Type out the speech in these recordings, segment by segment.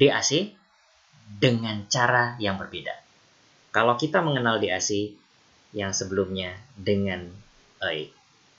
DAC dengan cara yang berbeda. Kalau kita mengenal DAC yang sebelumnya dengan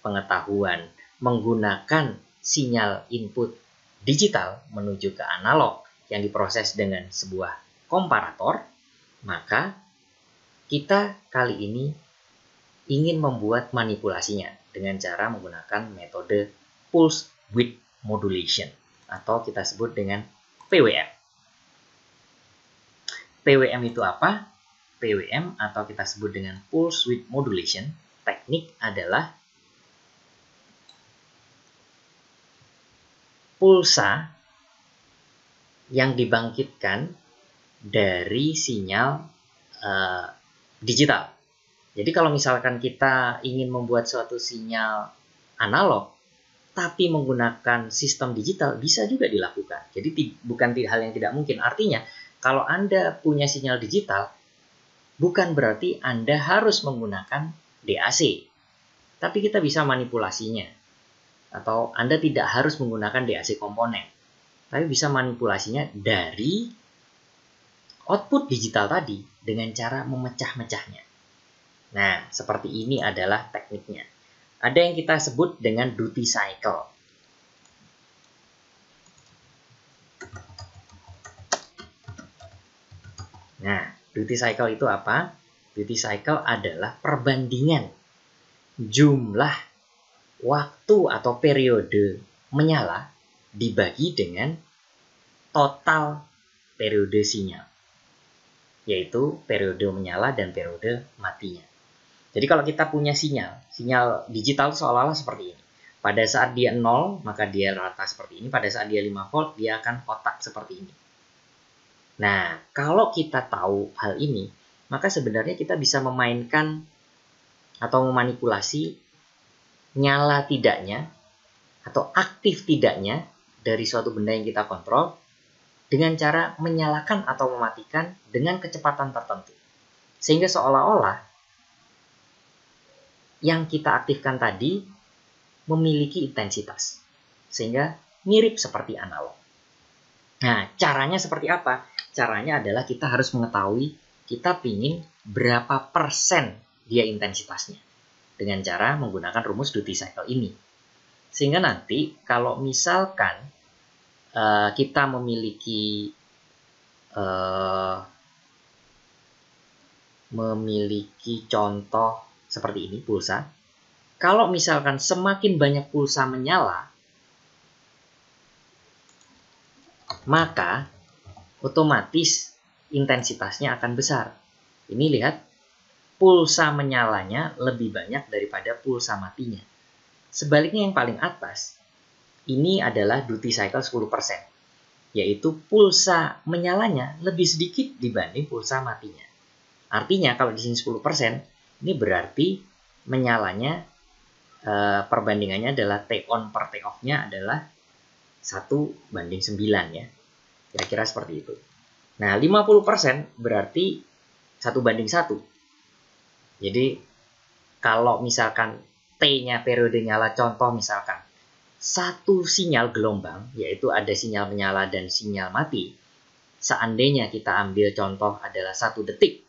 pengetahuan menggunakan sinyal input digital menuju ke analog yang diproses dengan sebuah komparator, maka kita kali ini ingin membuat manipulasinya dengan cara menggunakan metode pulse width modulation atau kita sebut dengan PWM. PWM itu apa? PWM atau kita sebut dengan pulse width modulation, teknik adalah pulsa yang dibangkitkan dari sinyal digital. Jadi kalau misalkan kita ingin membuat suatu sinyal analog, tapi menggunakan sistem digital, bisa juga dilakukan. Jadi bukan hal yang tidak mungkin. Artinya, kalau Anda punya sinyal digital, bukan berarti Anda harus menggunakan DAC. Tapi kita bisa manipulasinya. Atau Anda tidak harus menggunakan DAC komponen. Tapi bisa manipulasinya dari output digital tadi dengan cara memecah-mecahnya. Nah, seperti ini adalah tekniknya. Ada yang kita sebut dengan duty cycle. Nah, duty cycle itu apa? Duty cycle adalah perbandingan jumlah waktu atau periode menyala dibagi dengan total periode sinyal, yaitu periode menyala dan periode matinya. Jadi kalau kita punya sinyal digital seolah-olah seperti ini. Pada saat dia 0, maka dia rata seperti ini. Pada saat dia 5 volt, dia akan kotak seperti ini. Nah, kalau kita tahu hal ini, maka sebenarnya kita bisa memainkan atau memanipulasi nyala tidaknya atau aktif tidaknya dari suatu benda yang kita kontrol dengan cara menyalakan atau mematikan dengan kecepatan tertentu. Sehingga seolah-olah yang kita aktifkan tadi memiliki intensitas. Sehingga mirip seperti analog. Nah, caranya seperti apa? Caranya adalah kita harus mengetahui kita ingin berapa persen dia intensitasnya. Dengan cara menggunakan rumus duty cycle ini. Sehingga nanti kalau misalkan kita memiliki contoh seperti ini, pulsa. Kalau misalkan semakin banyak pulsa menyala, maka otomatis intensitasnya akan besar. Ini lihat, pulsa menyalanya lebih banyak daripada pulsa matinya. Sebaliknya yang paling atas, ini adalah duty cycle 10%. Yaitu pulsa menyalanya lebih sedikit dibanding pulsa matinya. Artinya kalau di sini 10%, ini berarti menyalanya perbandingannya adalah T on per T off-nya adalah 1:9 ya. Kira-kira seperti itu. Nah, 50% berarti 1:1. Jadi, kalau misalkan T-nya periode nyala, contoh misalkan satu sinyal gelombang, yaitu ada sinyal menyala dan sinyal mati, seandainya kita ambil contoh adalah 1 detik,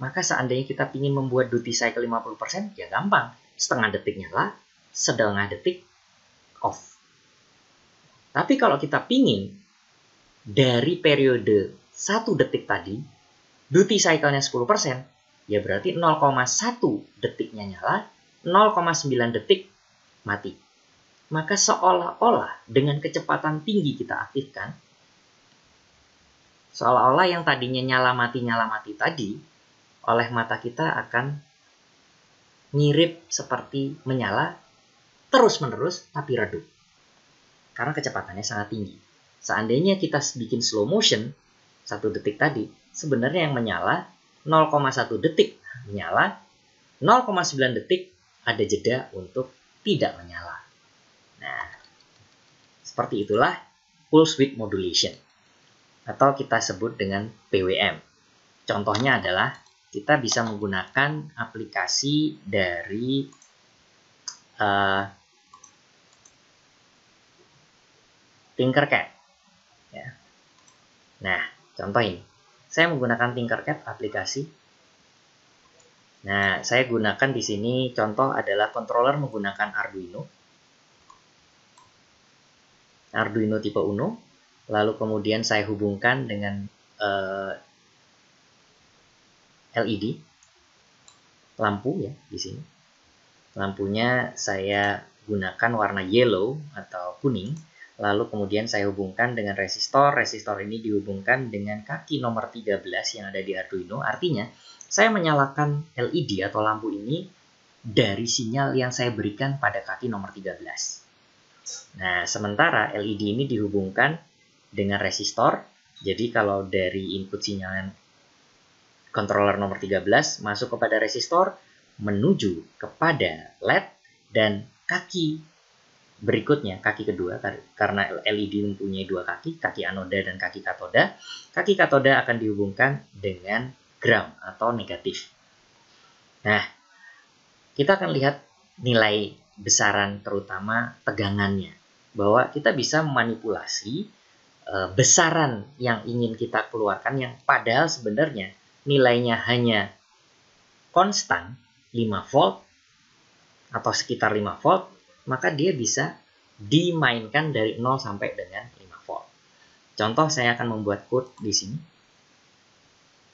maka seandainya kita ingin membuat duty cycle 50%, ya gampang. Setengah detik nyala, setengah detik off. Tapi kalau kita ingin dari periode 1 detik tadi, duty cycle-nya 10%, ya berarti 0,1 detiknya nyala, 0,9 detik mati. Maka seolah-olah dengan kecepatan tinggi kita aktifkan, seolah-olah yang tadinya nyala mati tadi, oleh mata kita akan mirip seperti menyala terus-menerus tapi redup. Karena kecepatannya sangat tinggi. Seandainya kita bikin slow motion 1 detik tadi, sebenarnya yang menyala 0,1 detik menyala, 0,9 detik ada jeda untuk tidak menyala. Nah, seperti itulah pulse width modulation atau kita sebut dengan PWM. Contohnya adalah kita bisa menggunakan aplikasi dari Tinkercad. Ya. Nah, contoh ini. Saya menggunakan Tinkercad aplikasi. Nah, saya gunakan di sini contoh adalah controller menggunakan Arduino tipe Uno. Lalu kemudian saya hubungkan dengan LED lampu ya di sini. Lampunya saya gunakan warna yellow atau kuning. Lalu kemudian saya hubungkan dengan resistor. Resistor ini dihubungkan dengan kaki nomor 13 yang ada di Arduino. Artinya, saya menyalakan LED atau lampu ini dari sinyal yang saya berikan pada kaki nomor 13. Nah, sementara LED ini dihubungkan dengan resistor. Jadi, kalau dari input sinyal controller nomor 13 masuk kepada resistor, menuju kepada LED, dan kaki berikutnya, kaki kedua, karena LED mempunyai dua kaki, kaki anoda dan kaki katoda. Kaki katoda akan dihubungkan dengan ground atau negatif. Nah, kita akan lihat nilai besaran terutama tegangannya. Bahwa kita bisa memanipulasi besaran yang ingin kita keluarkan yang padahal sebenarnya nilainya hanya konstan 5 volt atau sekitar 5 volt, maka dia bisa dimainkan dari 0 sampai dengan 5 volt. Contoh, saya akan membuat code di sini.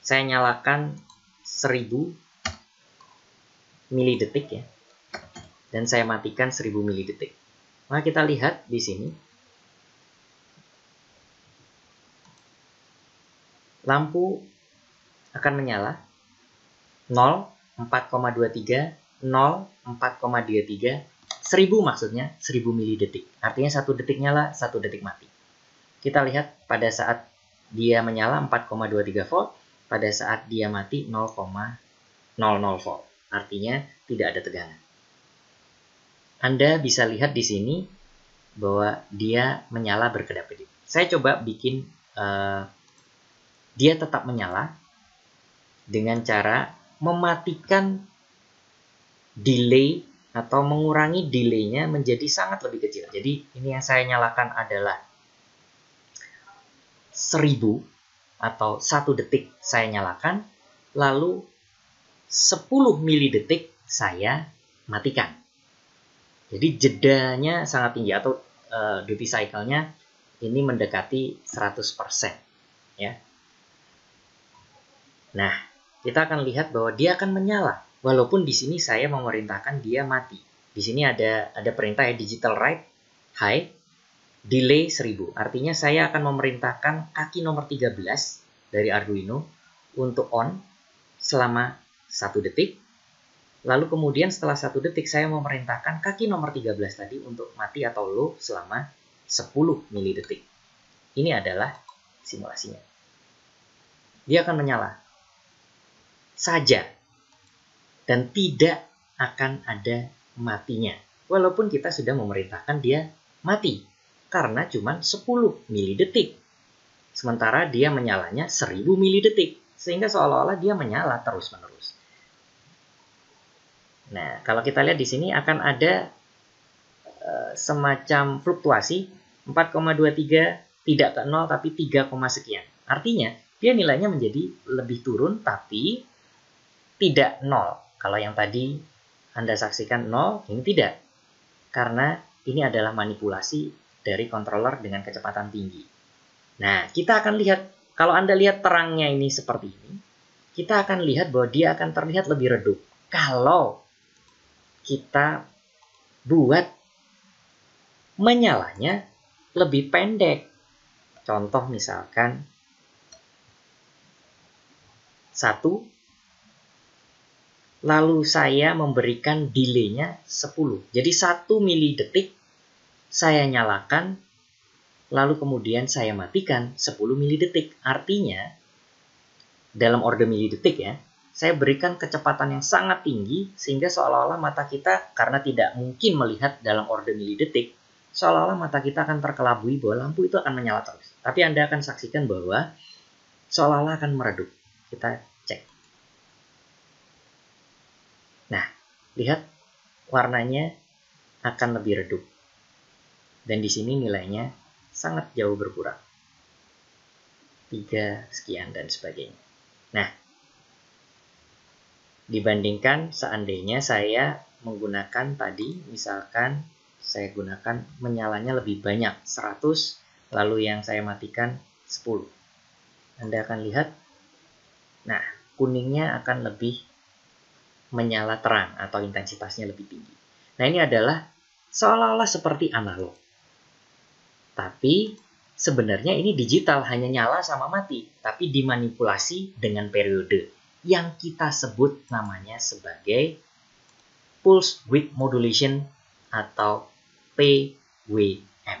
Saya nyalakan 1000 milidetik ya. Dan saya matikan 1000 milidetik. Maka kita lihat di sini lampu akan menyala 0, 4,23, 0, 4,23, 1000 maksudnya 1000 milidetik. Artinya 1 detik nyala, 1 detik mati. Kita lihat pada saat dia menyala 4,23 volt, pada saat dia mati 0,00 volt. Artinya tidak ada tegangan. Anda bisa lihat di sini bahwa dia menyala berkedap-kedip. Saya coba bikin dia tetap menyala dengan cara mematikan delay atau mengurangi delaynya menjadi sangat lebih kecil. Jadi ini yang saya nyalakan adalah 1000 atau 1 detik saya nyalakan, lalu 10 milidetik saya matikan. Jadi jedanya sangat tinggi atau duty cycle-nya ini mendekati 100% ya. Nah, kita akan lihat bahwa dia akan menyala. Walaupun di sini saya memerintahkan dia mati. Di sini ada perintah ya, digital write high, delay 1000. Artinya saya akan memerintahkan kaki nomor 13 dari Arduino untuk on selama 1 detik. Lalu kemudian setelah 1 detik saya memerintahkan kaki nomor 13 tadi untuk mati atau low selama 10 milidetik. Ini adalah simulasinya. Dia akan menyala saja dan tidak akan ada matinya. Walaupun kita sudah memerintahkan dia mati karena cuma 10 milidetik. Sementara dia menyalanya 1000 milidetik sehingga seolah-olah dia menyala terus-menerus. Nah, kalau kita lihat di sini akan ada semacam fluktuasi 4,23 tidak ke 0 tapi 3, sekian. Artinya dia nilainya menjadi lebih turun tapi tidak 0. Kalau yang tadi Anda saksikan 0, ini tidak. Karena ini adalah manipulasi dari controller dengan kecepatan tinggi. Nah, kita akan lihat, kalau Anda lihat terangnya ini seperti ini, kita akan lihat bahwa dia akan terlihat lebih redup. Kalau kita buat menyalanya lebih pendek. Contoh misalkan 1, lalu saya memberikan delay-nya 10. Jadi 1 milidetik saya nyalakan, lalu kemudian saya matikan 10 milidetik. Artinya, dalam order milidetik ya, saya berikan kecepatan yang sangat tinggi, sehingga seolah-olah mata kita, karena tidak mungkin melihat dalam order milidetik, seolah-olah mata kita akan terkelabui bahwa lampu itu akan menyala terus. Tapi Anda akan saksikan bahwa seolah-olah akan meredup. Kita cek. Nah, lihat warnanya akan lebih redup. Dan di sini nilainya sangat jauh berkurang. 3 sekian dan sebagainya. Nah, dibandingkan seandainya saya menggunakan tadi, misalkan saya gunakan menyalanya lebih banyak, 100, lalu yang saya matikan 10. Anda akan lihat, nah, kuningnya akan lebih menyala terang atau intensitasnya lebih tinggi. Nah, ini adalah seolah-olah seperti analog. Tapi sebenarnya ini digital, hanya nyala sama mati, tapi dimanipulasi dengan periode yang kita sebut namanya sebagai pulse width modulation atau PWM.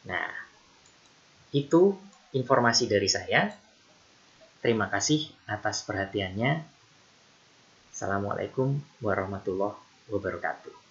Nah, itu informasi dari saya. Terima kasih atas perhatiannya. Assalamualaikum warahmatullahi wabarakatuh.